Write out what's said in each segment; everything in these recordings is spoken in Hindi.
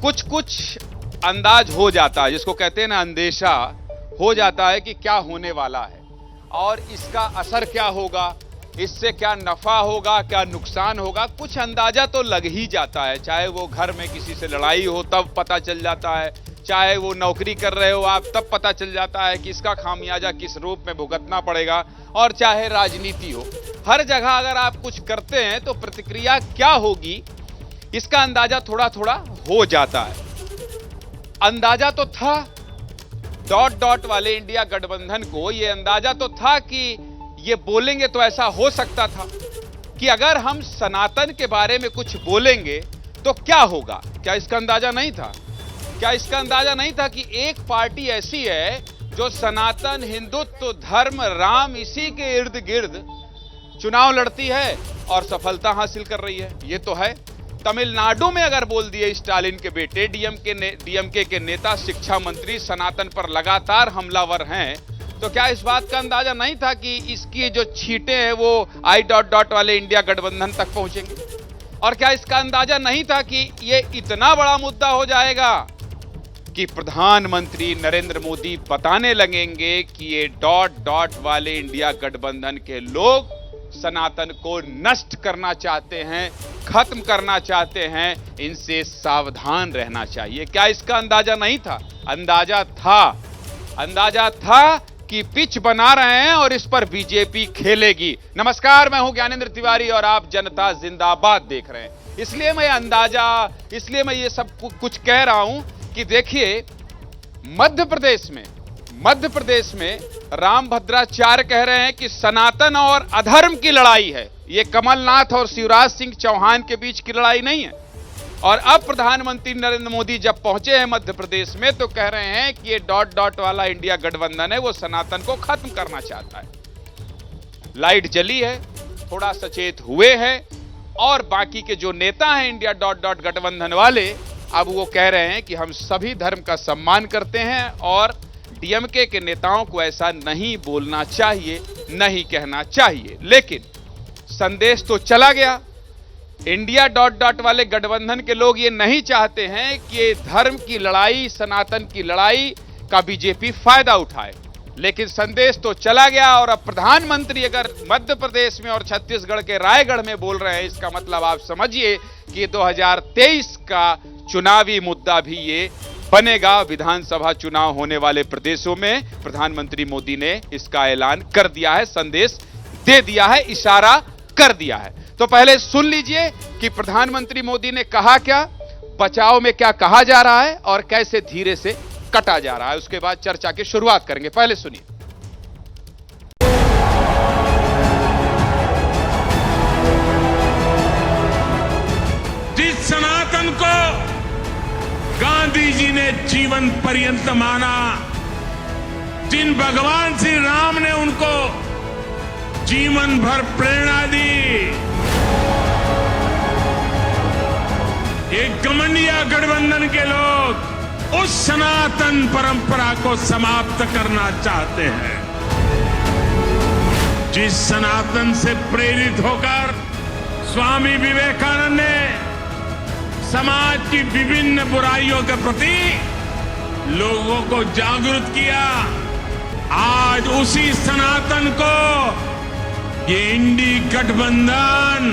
कुछ कुछ अंदाज हो जाता है, जिसको कहते हैं ना अंदेशा हो जाता है कि क्या होने वाला है और इसका असर क्या होगा, इससे क्या नफा होगा, क्या नुकसान होगा, कुछ अंदाजा तो लग ही जाता है। चाहे वो घर में किसी से लड़ाई हो तब पता चल जाता है, चाहे वो नौकरी कर रहे हो आप तब पता चल जाता है कि इसका खामियाजा किस रूप में भुगतना पड़ेगा, और चाहे राजनीति हो, हर जगह अगर आप कुछ करते हैं तो प्रतिक्रिया क्या होगी इसका अंदाजा थोड़ा थोड़ा हो जाता है। अंदाजा तो था डॉट डॉट वाले इंडिया गठबंधन को, यह अंदाजा तो था कि ये बोलेंगे तो ऐसा हो सकता था कि अगर हम सनातन के बारे में कुछ बोलेंगे तो क्या होगा। क्या इसका अंदाजा नहीं था? क्या इसका अंदाजा नहीं था कि एक पार्टी ऐसी है जो सनातन, हिंदुत्व, धर्म, राम, इसी के इर्द गिर्द चुनाव लड़ती है और सफलता हासिल कर रही है? ये तो है। तमिलनाडु में अगर बोल दिए स्टालिन के बेटे, डीएमके के नेता, शिक्षा मंत्री सनातन पर लगातार हमलावर हैं, तो क्या इस बात का अंदाजा नहीं था कि इसकी जो छींटे हैं वो आई डॉट डॉट वाले इंडिया गठबंधन तक पहुंचेंगे? और क्या इसका अंदाजा नहीं था कि ये इतना बड़ा मुद्दा हो जाएगा कि प्रधानमंत्री नरेंद्र मोदी बताने लगेंगे कि ये डॉट डॉट वाले इंडिया गठबंधन के लोग सनातन को नष्ट करना चाहते हैं, खत्म करना चाहते हैं, इनसे सावधान रहना चाहिए? क्या इसका अंदाजा नहीं था? अंदाजा था। अंदाजा था कि पिच बना रहे हैं और इस पर बीजेपी खेलेगी। नमस्कार, मैं हूं ज्ञानेंद्र तिवारी और आप जनता जिंदाबाद देख रहे हैं। इसलिए मैं ये सब कुछ कह रहा हूं कि देखिए, मध्य प्रदेश में राम भद्राचार्य कह रहे हैं कि सनातन और अधर्म की लड़ाई है, ये कमलनाथ और शिवराज सिंह चौहान के बीच की लड़ाई नहीं है। और अब प्रधानमंत्री नरेंद्र मोदी जब पहुंचे हैं मध्य प्रदेश में तो कह रहे हैं कि ये डॉट डॉट वाला इंडिया गठबंधन है वो सनातन को खत्म करना चाहता है। लाइट जली है, थोड़ा सचेत हुए हैं, और बाकी के जो नेता हैं इंडिया डॉट डॉट गठबंधन वाले, अब वो कह रहे हैं कि हम सभी धर्म का सम्मान करते हैं और डीएमके के नेताओं को ऐसा नहीं बोलना चाहिए, नहीं कहना चाहिए। लेकिन संदेश तो चला गया। इंडिया डॉट डॉट वाले गठबंधन के लोग ये नहीं चाहते हैं कि ये धर्म की लड़ाई, सनातन की लड़ाई का बीजेपी फायदा उठाए, लेकिन संदेश तो चला गया। और अब प्रधानमंत्री अगर मध्य प्रदेश में और छत्तीसगढ़ के रायगढ़ में बोल रहे हैं, इसका मतलब आप समझिए कि 2023 का चुनावी मुद्दा भी ये बनेगा। विधानसभा चुनाव होने वाले प्रदेशों में प्रधानमंत्री मोदी ने इसका ऐलान कर दिया है, संदेश दे दिया है, इशारा कर दिया है। तो पहले सुन लीजिए कि प्रधानमंत्री मोदी ने कहा क्या, बचाव में क्या कहा जा रहा है और कैसे धीरे से कटा जा रहा है। उसके बाद चर्चा की शुरुआत करेंगे। पहले सुनिए। जिस सनातन को गांधी जी ने जीवन पर्यंत माना, जिन भगवान श्री राम ने उनको जीवन भर प्रेरणा दी, ये गठबंधन गठबंधन के लोग उस सनातन परंपरा को समाप्त करना चाहते हैं। जिस सनातन से प्रेरित होकर स्वामी विवेकानंद ने समाज की विभिन्न बुराइयों के प्रति लोगों को जागरूक किया, आज उसी सनातन को ये इंडी गठबंधन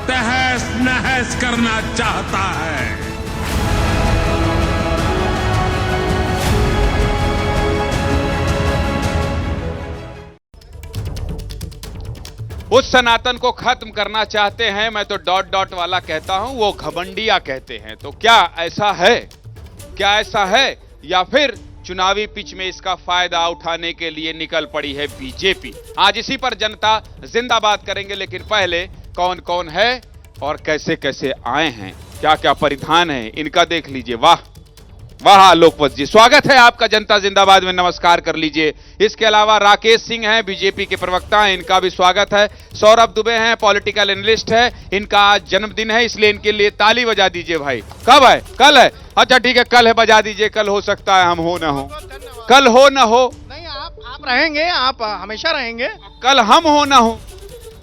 तहस नहस करना चाहता है। उस सनातन को खत्म करना चाहते हैं, मैं तो डॉट डॉट वाला कहता हूं, वो घमंडिया कहते हैं। तो क्या ऐसा है? क्या ऐसा है या फिर चुनावी पिच में इसका फायदा उठाने के लिए निकल पड़ी है बीजेपी? आज इसी पर जनता जिंदाबाद करेंगे, लेकिन पहले कौन कौन है और कैसे कैसे आए हैं, क्या क्या परिधान है, इनका देख लीजिए। वाह वाह आलोकवत जी, स्वागत है आपका जनता जिंदाबाद में, नमस्कार कर लीजिए। इसके अलावा राकेश सिंह हैं, बीजेपी के प्रवक्ता हैं, इनका भी स्वागत है। सौरभ दुबे हैं, पॉलिटिकल एनालिस्ट है, इनका आज जन्मदिन है, इसलिए इनके लिए ताली बजा दीजिए भाई। कब है? कल है? अच्छा ठीक है, कल है, बजा दीजिए। कल हो सकता है हम हो ना हो, कल हो ना हो, नहीं आप रहेंगे, आप हमेशा रहेंगे। कल हम हो ना हो,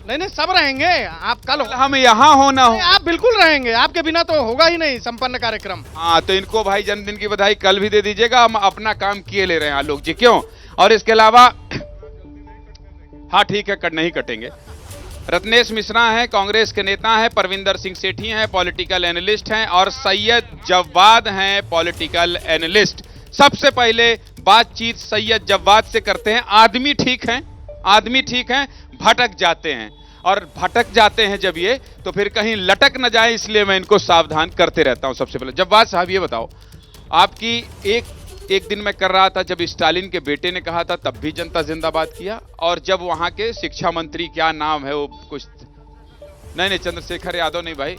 नहीं सब रहेंगे। आप कल हम यहाँ हो ना हो, आप बिल्कुल रहेंगे, आपके बिना तो होगा ही नहीं संपन्न कार्यक्रम। हाँ तो इनको भाई जन्मदिन की बधाई कल भी दे दीजिएगा, हम अपना काम किए ले रहे हैं आलोक जी, क्यों? और इसके अलावा हाँ ठीक है, नहीं कटेंगे। रत्नेश मिश्रा हैं, कांग्रेस के नेता हैं, परविंदर सिंह सेठी हैं, पॉलिटिकल एनालिस्ट हैं, और सैयद जव्वाद हैं, पॉलिटिकल एनालिस्ट। सबसे पहले बातचीत सैयद जव्वाद से करते हैं। आदमी ठीक हैं, भटक जाते हैं, और भटक जाते हैं जब ये, तो फिर कहीं लटक न जाए, इसलिए मैं इनको सावधान करते रहता हूं। सबसे पहले जव्वाद साहब ये बताओ, आपकी एक दिन मैं कर रहा था जब स्टालिन के बेटे ने कहा था, तब भी जनता जिंदाबाद किया, और जब वहां के शिक्षा मंत्री, क्या नाम है वो, कुछ नहीं चंद्रशेखर यादव नहीं भाई,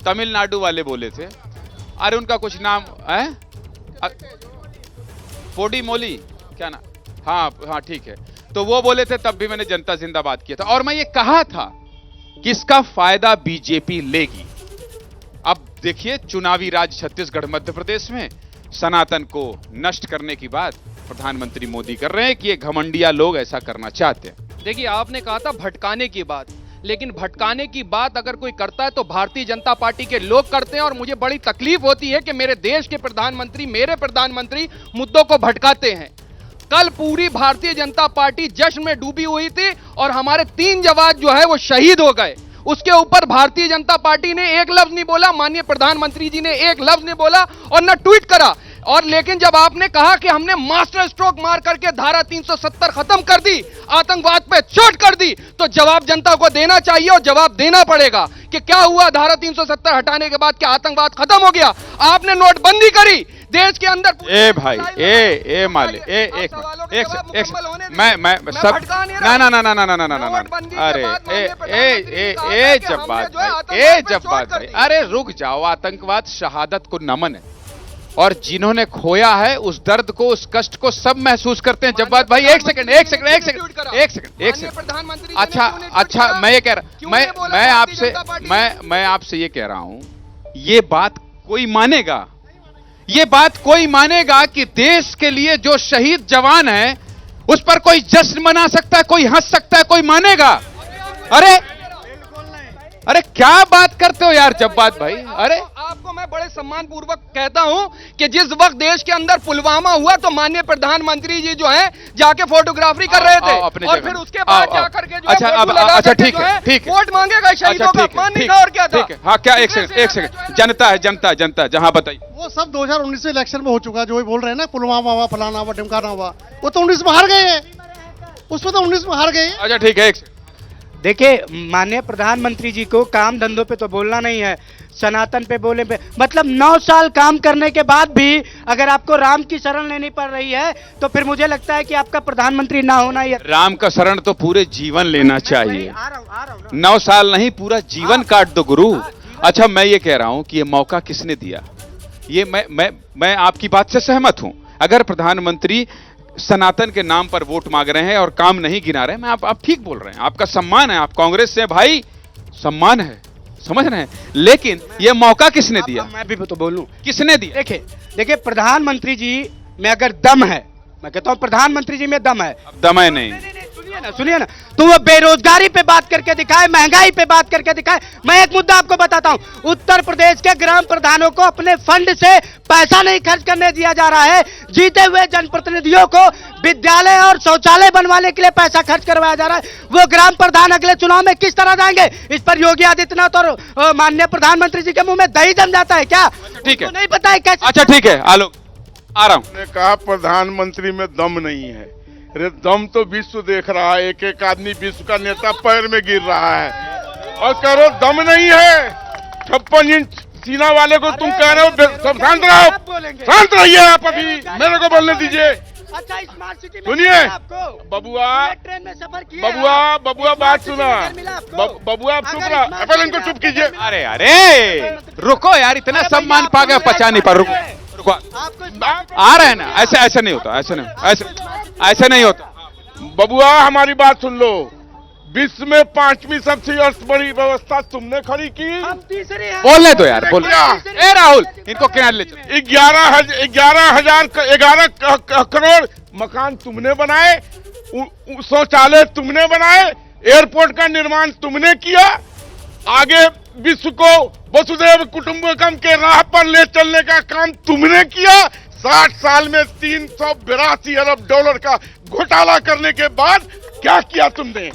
तमिलनाडु वाले बोले थे, अरे उनका कुछ नाम है, पोडी मोली क्या ना, हाँ ठीक है, तो वो बोले थे, तब भी मैंने जनता जिंदाबाद किया था। और मैं ये कहा था कि इसका फायदा बीजेपी लेगी। अब देखिए, चुनावी राज छत्तीसगढ़ मध्य प्रदेश में सनातन को नष्ट करने की बात प्रधानमंत्री मोदी कर रहे हैं कि ये घमंडिया लोग ऐसा करना चाहते हैं। देखिए, आपने कहा था भटकाने की बात, लेकिन भटकाने की बात अगर कोई करता है तो भारतीय जनता पार्टी के लोग करते हैं, और मुझे बड़ी तकलीफ होती है कि मेरे देश के प्रधानमंत्री, मेरे प्रधानमंत्री मुद्दों को भटकाते हैं। कल पूरी भारतीय जनता पार्टी जश्न में डूबी हुई थी, और हमारे 3 जवान जो है वो शहीद हो गए। उसके ऊपर भारतीय जनता पार्टी ने एक लफ्ज नहीं बोला, माननीय प्रधानमंत्री जी ने एक लफ्ज नहीं बोला, और न ट्वीट करा। और लेकिन जब आपने कहा कि हमने मास्टर स्ट्रोक मार करके धारा 370 खत्म कर दी, आतंकवाद पे चोट कर दी, तो जवाब जनता को देना चाहिए, और जवाब देना पड़ेगा कि क्या हुआ। धारा 370 हटाने के बाद क्या आतंकवाद खत्म हो गया? आपने नोटबंदी करी देश के अंदर। ए भाई, ए माले, एक मैं सब ना, अरे जब्बाद भाई, अरे रुक जाओ। आतंकवाद शहादत को नमन है, और जिन्होंने खोया है उस दर्द को, उस कष्ट को सब महसूस करते हैं। जब्बाद भाई, एक सेकंड। अच्छा, मैं ये कह रहा, मैं आपसे ये कह रहा हूं, ये बात कोई मानेगा कि देश के लिए जो शहीद जवान है उस पर कोई जश्न मना सकता है, कोई हंस सकता है, कोई मानेगा? अरे क्या बात करते हो यार जब्बाद भाई। अरे आपको मैं बड़े सम्मान पूर्वक कहता हूं कि जिस वक्त देश के अंदर पुलवामा हुआ तो माननीय प्रधानमंत्री जी जो है जाके फोटोग्राफी कर रहे थे, और फिर उसके बाद जाकर के अच्छा ठीक है, वोट मांगेगा, शहीदों का अपमान नहीं था, और क्या था? हाँ क्या, एक सेकंड, जनता जहां बताइए। वो सब 2019 इलेक्शन में हो चुका, जो भी बोल रहे हैं ना, पुलवामा हुआ, फलाना हुआ, ढिमकाना हुआ, वो तो 19 में हार गए हैं, उसमें तो 19 में हार गए हैं। अच्छा ठीक है, देखिए, माननीय प्रधानमंत्री जी को काम धंधों पे तो बोलना नहीं है, सनातन पे बोले पे, मतलब 9 साल काम करने के बाद भी अगर आपको राम की शरण लेनी पड़ रही है तो फिर मुझे लगता है कि आपका प्रधानमंत्री ना होना ही। राम का शरण तो पूरे जीवन लेना चाहिए, 9 साल नहीं, पूरा जीवन काट दो गुरु। अच्छा, मैं ये कह रहा हूं कि ये मौका किसने दिया? ये मैं आपकी बात से सहमत हूं। अगर प्रधानमंत्री सनातन के नाम पर वोट मांग रहे हैं और काम नहीं गिना रहे हैं, आप ठीक बोल रहे हैं, आपका सम्मान है, आप कांग्रेस से भाई, सम्मान है, समझ रहे हैं, लेकिन ये मौका किसने दिया? मैं भी तो बोलूं, किसने दिया? देखिए प्रधानमंत्री जी में अगर दम है, मैं कहता हूं प्रधानमंत्री जी में दम है। अब दम है नहीं, सुनिए ना, तो वो बेरोजगारी पे बात करके दिखाए, महंगाई पे बात करके दिखाए। मैं एक मुद्दा आपको बताता हूं, उत्तर प्रदेश के ग्राम प्रधानों को अपने फंड से पैसा नहीं खर्च करने दिया जा रहा है, जीते हुए जनप्रतिनिधियों को विद्यालय और शौचालय बनवाने के लिए पैसा खर्च करवाया जा रहा है। वो ग्राम प्रधान अगले चुनाव में किस तरह जाएंगे? इस पर योगी आदित्यनाथ और माननीय प्रधानमंत्री जी के मुंह में दही जम जाता है क्या? ठीक है, नहीं पता है कैसे? अच्छा ठीक है, आलोक आ रहा हूं। कहा प्रधानमंत्री में दम नहीं है, अरे दम तो विश्व देख रहा है, एक एक आदमी विश्व का नेता पैर में गिर रहा है, और कह रहे हो दम नहीं है। 56 इंच सीना वाले को तुम कह रहे हो सब शांत रहो, शांत रहिए आप, अभी मेरे को बोलने दीजिए। अच्छा, स्मार्ट सिटी में सुनिए बबुआ, ट्रेन में सफर किया, बबुआ बात सुना, बबुआ आप चुप रहा, पहले इनको चुप कीजिए। अरे रुको यार, इतना सम्मान पा गया, पचा नहीं पा, रुको आ रहे हैं ना, ऐसे नहीं होता, ऐसे नहीं होता। बबुआ हमारी बात सुन लो, विश्व में 5वीं सबसे बड़ी व्यवस्था तुमने खड़ी की, हम तीसरी हैं। बोलने दो यार, बोल। ए राहुल, इनको क्या ले चलो। 11 करोड़ मकान तुमने बनाए, शौचालय तुमने बनाए, एयरपोर्ट का निर्माण तुमने किया, आगे विश्व को वसुधैव कुटुंबकम के राह पर ले चलने का काम तुमने किया। 60 साल में 382 अरब डॉलर का घोटाला करने के बाद क्या किया तुमने?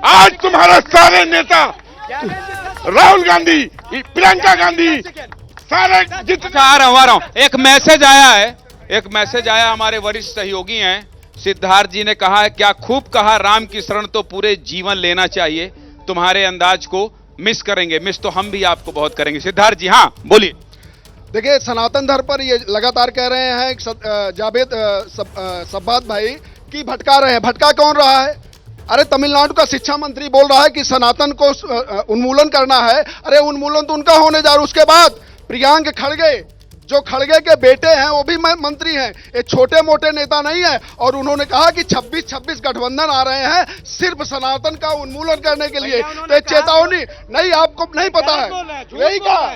आज तुम्हारे सारे नेता, राहुल गांधी, प्रियंका गांधी, सारे जितने आ रहा हूं। एक मैसेज आया हमारे वरिष्ठ सहयोगी हैं सिद्धार्थ जी ने कहा है, क्या खूब कहा, राम की शरण तो पूरे जीवन लेना चाहिए, तुम्हारे अंदाज को मिस करेंगे। मिस तो हम भी आपको बहुत करेंगे। सिद्धार्थ जी, हाँ बोलिए। देखिए, सनातन धर्म पर ये लगातार कह रहे हैं जावेद सब्बात भाई कि भटका रहे हैं। भटका कौन रहा है? अरे तमिलनाडु का शिक्षा मंत्री बोल रहा है कि सनातन को उन्मूलन करना है। अरे उन्मूलन तो उनका होने जा रहा है। उसके बाद प्रियांक खड़गे, जो खड़गे के बेटे हैं वो भी मंत्री हैं, ये छोटे मोटे नेता नहीं है। और उन्होंने कहा कि 26 गठबंधन आ रहे हैं सिर्फ सनातन का उन्मूलन करने के लिए। तो चेतावनी नहीं, आपको नहीं पता है, यही कहा,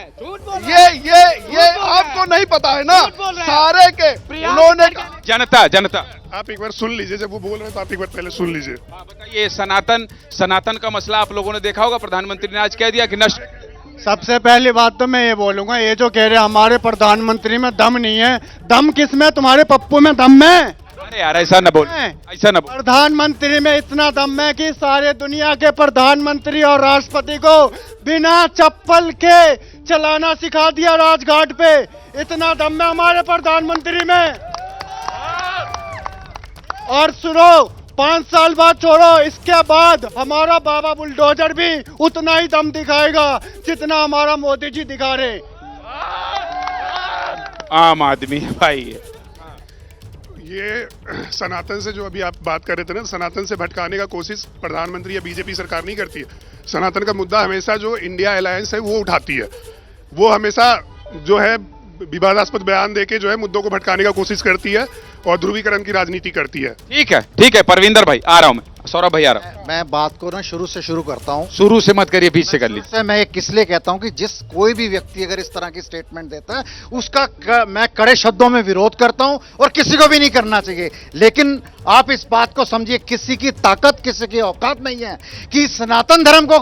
ये आपको नहीं पता है ना सारे के। उन्होंने जनता आप एक बार सुन लीजिए, जब वो बोल रहे हैं तो आप एक बार पहले सुन लीजिए। बताइए, सनातन का मसला आप लोगों ने देखा होगा, प्रधानमंत्री ने आज कह दिया कि नष्ट। सबसे पहली बात तो मैं ये बोलूंगा, ये जो कह रहे हैं हमारे प्रधानमंत्री में दम नहीं है, दम किस में? तुम्हारे पप्पू में दम है। अरे यार ऐसा न बोल, ऐसा न बोल। प्रधानमंत्री में इतना दम है कि सारे दुनिया के प्रधानमंत्री और राष्ट्रपति को बिना चप्पल के चलाना सिखा दिया राजघाट पे। इतना दम है हमारे प्रधानमंत्री में। और सुनो, 5 साल बाद छोड़ो, इसके बाद हमारा बाबा बुलडोजर भी उतना ही दम दिखाएगा जितना हमारा मोदी जी दिखा रहे। आम आदमी है भाई। ये सनातन से जो अभी आप बात कर रहे थे ना, सनातन से भटकाने का कोशिश प्रधानमंत्री या बीजेपी सरकार नहीं करती है। सनातन का मुद्दा हमेशा जो इंडिया अलायंस है वो उठाती है। वो हमेशा जो है विवादास्पद बयान देके जो है मुद्दों को भटकाने का कोशिश करती है और ध्रुवीकरण की राजनीति करती है। ठीक है परविंदर भाई, आ रहा हूं मैं। सौरभ भाई आ रहा हूं। मैं बात को ना शुरू से शुरू करता हूं। शुरू से मत करिए, बीच से कर लीजिए। मैं ये किस लिए कहता हूं कि जिस कोई भी व्यक्ति अगर इस तरह की स्टेटमेंट देता है उसका मैं कड़े शब्दों में विरोध करता हूं और किसी को भी नहीं करना चाहिए। लेकिन आप इस बात को समझिए, किसी की ताकत, किसी की औकात नहीं है कि सनातन धर्म को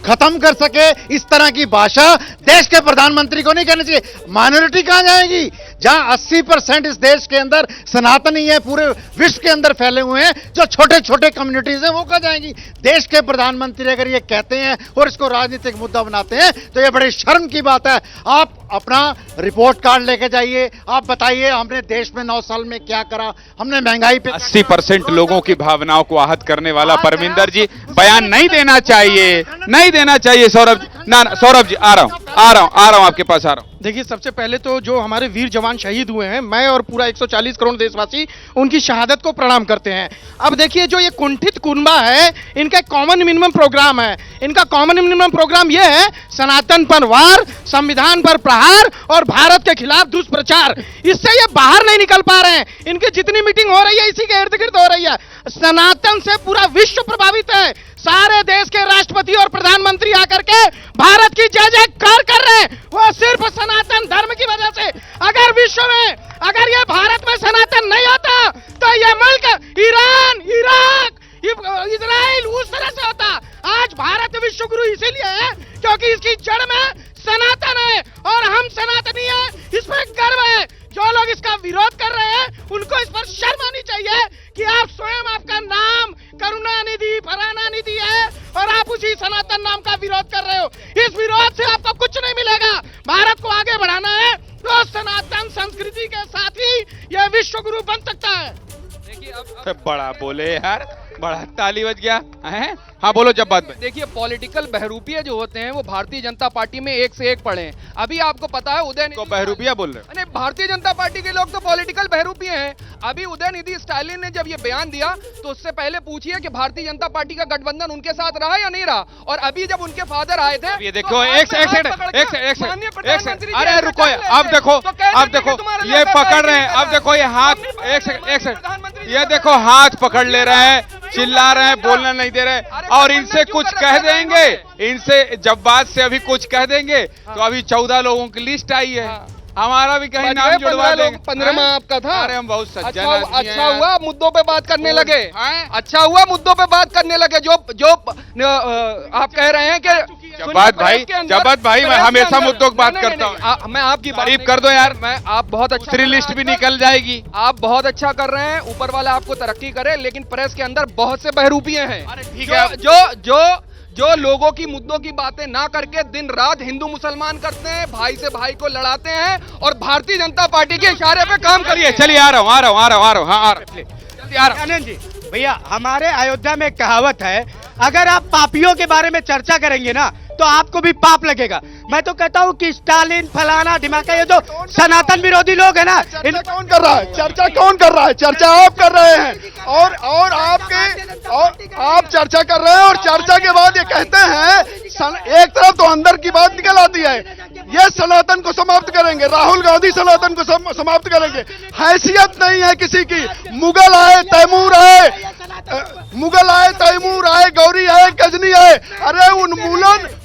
खत्म कर सके। इस तरह की भाषा देश के प्रधानमंत्री को नहीं करनी चाहिए। माइनॉरिटी कहां जाएगी? जहां 80% इस देश के अंदर सनातनी है, पूरे विश्व के अंदर फैले हुए हैं, जो छोटे छोटे कम्युनिटीज हैं, वो कहां जाएंगी? देश के प्रधानमंत्री अगर ये कहते हैं और इसको राजनीतिक मुद्दा बनाते हैं तो ये बड़ी शर्म की बात है। आप अपना रिपोर्ट कार्ड लेके जाइए, आप बताइए हमने देश में 9 साल में क्या करा। हमने महंगाई पे 80% लोगों की भावनाओं को आहत करने वाला परमिंदर जी बयान नहीं देना चाहिए, नहीं देना चाहिए। सौरभ ना, सौरभ जी आ रहा हूं आपके पास आ रहा हूं। देखिए, सबसे पहले तो जो हमारे वीर जवान शहीद हुए हैं, मैं और पूरा 140 करोड़ देशवासी उनकी शहादत को प्रणाम करते हैं। अब देखिए, जो ये कुंठित कुनबा है, इनका कॉमन मिनिमम प्रोग्राम है। इनका कॉमन मिनिमम प्रोग्राम ये है, सनातन पर वार, संविधान पर प्रहार और भारत के खिलाफ दुष्प्रचार। इससे ये बाहर नहीं निकल पा रहे हैं। इनकी जितनी मीटिंग हो रही है इसी के इर्द गिर्द हो रही है। सनातन से पूरा विश्व प्रभावित है। सारे देश के राष्ट्रपति और प्रधानमंत्री आकर के भारत की जय जयकार कर रहे हैं, वो सिर्फ सनातन धर्म की वजह से। अगर विश्व में, अगर ये भारत में सनातन नहीं होता तो ये मुल्क ईरान, इराक, इजराइल उस तरह से होता। आज भारत विश्व गुरु इसीलिए है क्योंकि इसकी जड़ में सनातन है और हम सनातनी हैं, इस पर गर्व है। जो लोग इसका विरोध कर रहे हैं उनको इस पर शर्म आनी चाहिए कि आप स्वयं, आपका नाम करुणानिधि, फराना निधि है और आप उसी सनातन नाम का विरोध कर रहे हो। इस विरोध से आपको कुछ नहीं मिलेगा। भारत को आगे बढ़ाना है तो सनातन संस्कृति के साथ ही यह विश्व गुरु बन सकता है। देखिए, अब बड़ा बोले यार, बड़ा ताली बज गया है। हाँ बोलो, जब बात में देखिए, पॉलिटिकल बहरूपिया जो होते हैं वो भारतीय जनता पार्टी में एक से एक पड़े हैं। अभी आपको पता है उदयनिधि बहरूपिया बोल रहे हैं। भारतीय जनता पार्टी के लोग तो पॉलिटिकल बहरूपिया हैं। अभी उदयनिधि स्टालिन ने जब ये बयान दिया तो उससे पहले पूछिए कि भारतीय जनता पार्टी का गठबंधन उनके साथ रहा या नहीं रहा। और अभी जब उनके फादर आए थे, ये देखो, एक सेकंड, अरे रुको, अब देखो ये पकड़ रहे हैं। अब देखो ये हाथ, एक सेकंड, ये देखो हाथ पकड़ ले रहे हैं, चिल्ला रहे हैं, बोलना नहीं दे रहे। और इनसे कुछ कह देंगे, इनसे जब बात से अभी कुछ कह देंगे तो अभी 14 लोगों की लिस्ट आई है। हमारा भी कहीं नाम जुड़वा देंगे। 15 में आपका था। अरे हम बहुत सज्जन अच्छा, आदमी हैं। अच्छा हुआ मुद्दों पे बात करने लगे। हैं? अच्छा हुआ मुद्दों पे बात करने लगे। जो आप कह रहे हैं कि जब्बात भाई, जब्बात भाई, मैं हमेशा मुद्दों की बात करता हूँ। मैं आपकी बात तारीफ नहीं कर दो यार। मैं आप बहुत अच्छा दूसरी लिस्ट भी निकल जाएगी। आप बहुत अच्छा कर रहे हैं, ऊपर वाला आपको तरक्की करे, लेकिन प्रेस के अंदर बहुत से बहरूपियां हैं। अरे ठीक है। जो लोगों की मुद्दों की बातें ना करके दिन रात हिंदू मुसलमान करते हैं, भाई से भाई को लड़ाते हैं, और भारतीय जनता पार्टी के इशारे पे काम करिए। चलिए आ रहा हूँ, हाँ आ रहा हूँ। जल्दी आ रहा हूँ। आनंद जी भैया, हमारे अयोध्या में एक कहावत है, अगर आप पापियों के बारे में चर्चा करेंगे ना तो आपको भी पाप लगेगा। मैं तो कहता हूँ कि स्टालिन, फलाना, ढिमाका, ये जो सनातन विरोधी लोग हैं ना, चर्चा कौन कर रहा है? चर्चा कौन कर रहा है? चर्चा आप कर रहे हैं, और आप चर्चा कर रहे हैं, और चर्चा के बाद ये कहते हैं एक तरफ तो अंदर की बात निकल आती है, ये सनातन को समाप्त करेंगे, राहुल गांधी सनातन को समाप्त करेंगे। हैसियत नहीं है किसी की। मुगल आए, तैमूर आए, गौरी आए, गजनी आए, अरे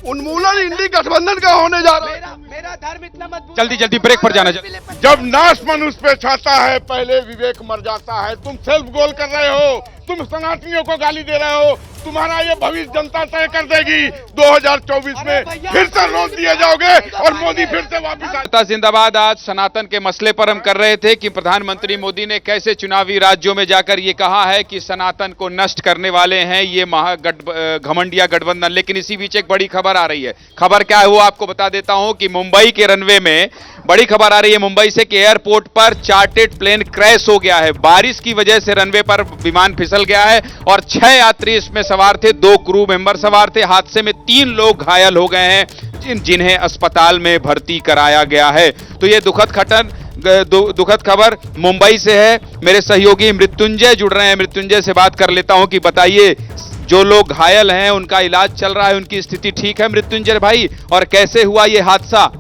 उन्मूलन इंडी गठबंधन का होने जा रहा है। मेरा धर्म इतना मजबूत। जल्दी ब्रेक पर जाना। जब नाश मनुष्य पे छाता है, पहले विवेक मर जाता है। तुम सेल्फ गोल कर रहे हो, तुम सनातनियों को गाली दे रहे हो। तुम्हारा ये भविष्य जनता तय कर देगी। 2024 में फिर से रोक दिए जाओगे और मोदी फिर से वापस जनता जिंदाबाद। आज सनातन के मसले पर हम कर रहे थे कि प्रधानमंत्री मोदी ने कैसे चुनावी राज्यों में जाकर ये कहा है कि सनातन को नष्ट करने वाले हैं ये घमंडिया गठबंधन। लेकिन इसी बीच एक बड़ी खबर आ रही है। खबर क्या है वो आपको बता देता हूं कि मुंबई के रनवे में बड़ी खबर आ रही है मुंबई से कि एयरपोर्ट पर चार्टर्ड प्लेन क्रैश हो गया है। बारिश की वजह से रनवे पर विमान फिसल गया है और 6 यात्री इसमें सवार थे, 2 क्रू मेंबर सवार थे। हादसे में 3 लोग घायल हो गए हैं, जिन्हें अस्पताल में भर्ती कराया गया है। तो ये दुखद खबर मुंबई से है। मेरे सहयोगी मृत्युंजय जुड़ रहे हैं, मृत्युंजय से बात कर लेता हूं कि बताइए, जो लोग घायल हैं उनका इलाज चल रहा है, उनकी स्थिति ठीक है मृत्युंजय भाई, और कैसे हुआ ये हादसा?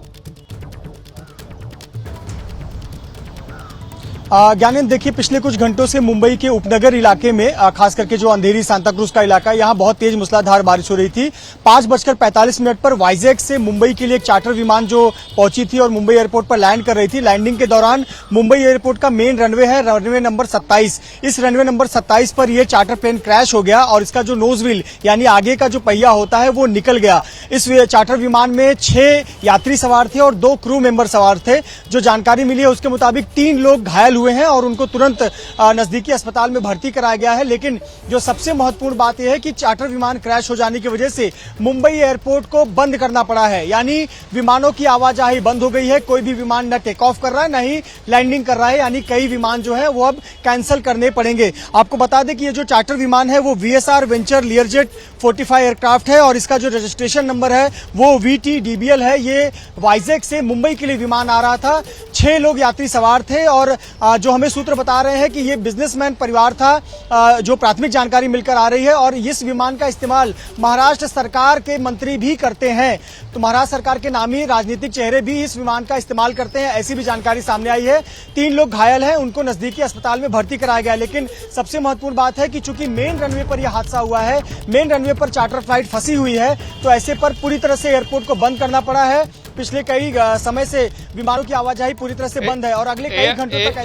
ज्ञानेंद्र, देखिए पिछले कुछ घंटों से मुंबई के उपनगर इलाके में खास करके जो अंधेरी सांता क्रूज का इलाका है, यहाँ बहुत तेज मूसलाधार बारिश हो रही थी। 5:45 पर वाइजैक से मुंबई के लिए एक चार्टर विमान जो पहुंची थी और मुंबई एयरपोर्ट पर लैंड कर रही थी। लैंडिंग के दौरान मुंबई एयरपोर्ट का मेन रनवे है, रनवे नंबर 27। इस रनवे नंबर 27 पर यह चार्टर प्लेन क्रैश हो गया और इसका जो नोज व्हील यानी आगे का जो पहिया होता है वो निकल गया। इस चार्टर विमान में 6 यात्री सवार थे और 2 क्रू मेंबर सवार थे। जो जानकारी मिली है उसके मुताबिक 3 लोग घायल हुए हैं और उनको तुरंत नजदीकी अस्पताल में भर्ती कराया गया है। लेकिन जो सबसे महत्वपूर्ण बात यह है कि चार्टर विमान क्रैश हो जाने की वजह से मुंबई एयरपोर्ट को बंद करना पड़ा है, यानी विमानों की आवाजाही बंद हो गई है। कोई भी विमान न टेक ऑफ कर रहा है न ही लैंडिंग कर रहा है, यानी कई विमान जो है वो अब कैंसिल करने पड़ेंगे। आपको बता दें कि ये जो चार्टर विमान है वो VSR वेंचर लियरजेट 45 एयरक्राफ्ट है और इसका जो रजिस्ट्रेशन नंबर है वो VTDBL है। ये वाइजैक से मुंबई के लिए विमान आ रहा था। 6 लोग यात्री सवार थे और जो हमें सूत्र बता रहे हैं कि ये बिजनेसमैन परिवार था, जो प्राथमिक जानकारी मिलकर आ रही है। और इस विमान का इस्तेमाल महाराष्ट्र सरकार के मंत्री भी करते हैं, तो महाराष्ट्र सरकार के नामी राजनीतिक चेहरे भी इस विमान का इस्तेमाल करते हैं, ऐसी भी जानकारी सामने आई है। 3 लोग घायल हैं, उनको नजदीकी अस्पताल में भर्ती कराया गया। लेकिन सबसे महत्वपूर्ण बात है कि चूंकि मेन रनवे पर यह हादसा हुआ है, मेन रनवे पर चार्टर फ्लाइट फंसी हुई है, तो ऐसे पर पूरी तरह से एयरपोर्ट को बंद करना पड़ा है। पिछले कई समय से विमानों की आवाजाही पूरी तरह से बंद है और अगले कई घंटों तक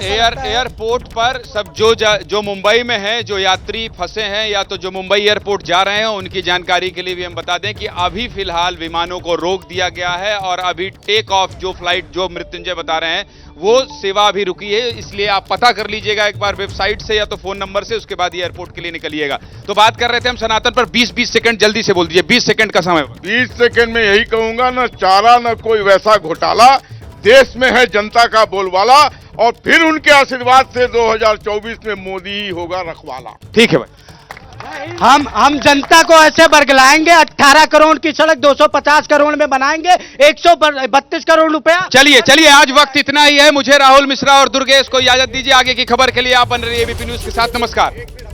एयरपोर्ट पर सब जो मुंबई में है, जो यात्री फंसे हैं या तो जो मुंबई एयरपोर्ट जा रहे हैं, उनकी जानकारी के लिए भी हम बता दें कि अभी फिलहाल विमानों को रोक दिया गया है और अभी टेक ऑफ जो फ्लाइट जो मृत्युंजय बता रहे हैं वो सेवा अभी रुकी है। इसलिए आप पता कर लीजिएगा एक बार वेबसाइट से या तो फोन नंबर से, उसके बाद एयरपोर्ट के लिए निकलिएगा। तो बात कर रहे थे हम सनातन पर। 20 सेकंड जल्दी से बोल दीजिए, 20 सेकंड का समय। 20 सेकंड में यही कहूंगा, न चारा न कोई वैसा घोटाला, देश में है जनता का बोलबाला और फिर उनके आशीर्वाद से 2024 में मोदी ही होगा रखवाला। ठीक है भाई, हम जनता को ऐसे बरगलाएंगे। 18 करोड़ की सड़क 250 करोड़ में बनाएंगे, 132 करोड़ रुपया। चलिए आज वक्त इतना ही है। मुझे राहुल मिश्रा और दुर्गेश को इजाजत दीजिए। आगे की खबर के लिए आप बन रही एबीपी न्यूज के साथ। नमस्कार।